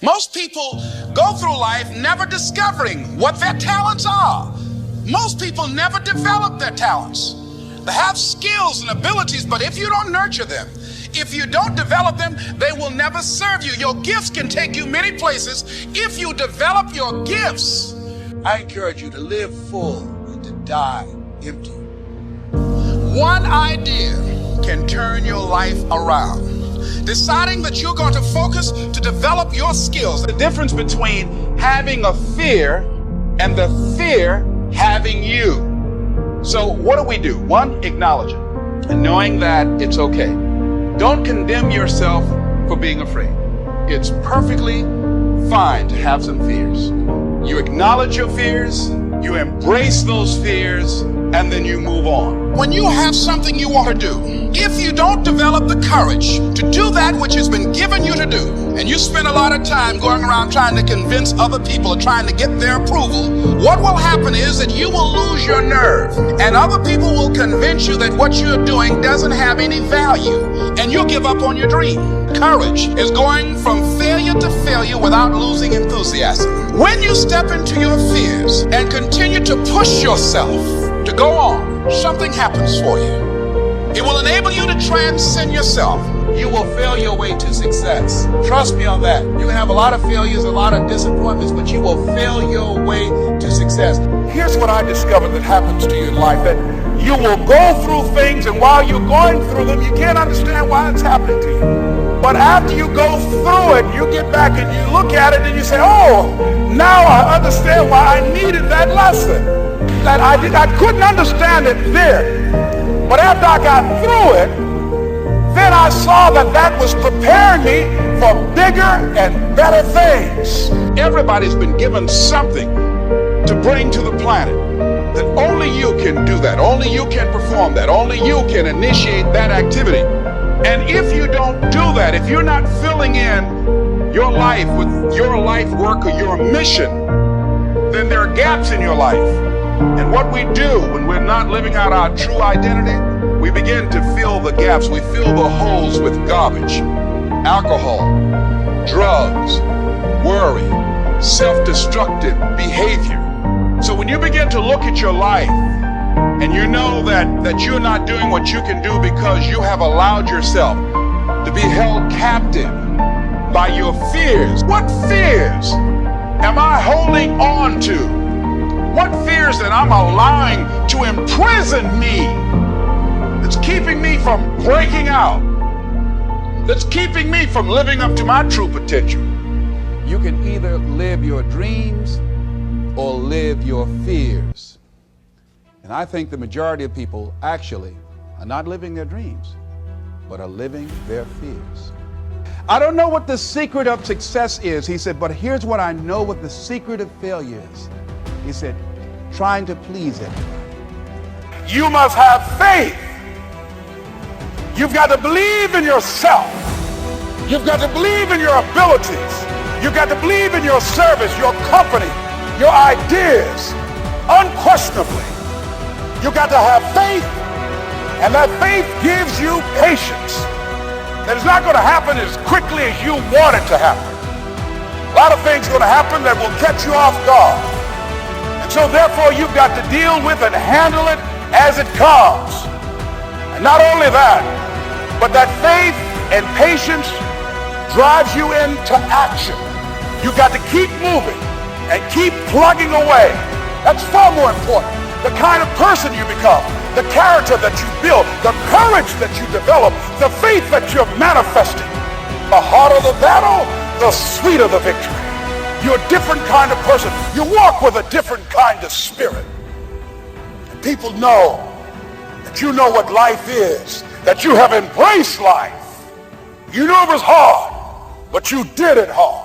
Most people go through life never discovering what their talents are. Most people never develop their talents. They have skills and abilities, but if you don't nurture them, if you don't develop them, they will never serve you. Your gifts can take you many places. If you develop your gifts, I encourage you to live full and to die empty. One idea can turn your life around. Deciding that you're going to focus to develop your skills. The difference between having a fear and the fear having you. So what do? One, acknowledge it and knowing that it's okay. Don't condemn yourself for being afraid. It's perfectly fine to have some fears. You acknowledge your fears, you embrace those fears, and then you move on. When you have something you want to do, if you don't develop the courage to do that which has been given you to do, and you spend a lot of time going around trying to convince other people or trying to get their approval, what will happen is that you will lose your nerve, and other people will convince you that what you're doing doesn't have any value, and you'll give up on your dream. Courage is going from failure to failure without losing enthusiasm. When you step into your fears and continue to push yourself to go on, something happens for you. It will enable you to transcend yourself. You will fail your way to success. Trust me on that. You can have a lot of failures, a lot of disappointments, but you will fail your way to success. Here's what I discovered that happens to you in life, that you will go through things, and while you're going through them, you can't understand why it's happening to you. But after you go through it, you get back and you look at it and you say, oh, now I understand why I needed that lesson. That I couldn't understand it then. But after I got through it, then I saw that was preparing me for bigger and better things. Everybody's been given something to bring to the planet that only you can do that. Only you can perform that. Only you can initiate that activity. And if you don't do that, if you're not filling in your life with your life work or your mission, then there are gaps in your life. And what we do when we're not living out our true identity, we begin to fill the gaps. We fill the holes with garbage, alcohol, drugs, worry, self-destructive behavior. So when you begin to look at your life and you know that you're not doing what you can do because you have allowed yourself to be held captive by your fears. What fears am I holding on to? What fears that I'm allowing to imprison me, that's keeping me from breaking out, that's keeping me from living up to my true potential? You can either live your dreams or live your fears. And I think the majority of people actually are not living their dreams, but are living their fears. I don't know what the secret of success is, he said, but here's what I know what the secret of failure is. He said, trying to please everybody. You must have faith. You've got to believe in yourself. You've got to believe in your abilities. You've got to believe in your service, your company, your ideas. Unquestionably, you've got to have faith, and that faith gives you patience. That it's not going to happen as quickly as you want it to happen. A lot of things are going to happen that will catch you off guard. And so therefore you've got to deal with and handle it as it comes. And not only that, but that faith and patience drives you into action. You've got to keep moving and keep plugging away. That's far more important. The kind of person you become, the character that you build, the courage that you develop, the faith that you're manifesting. The harder the battle, the sweeter the victory. You're a different kind of person. You walk with a different kind of spirit. And people know that you know what life is, that you have embraced life. You knew it was hard, but you did it hard.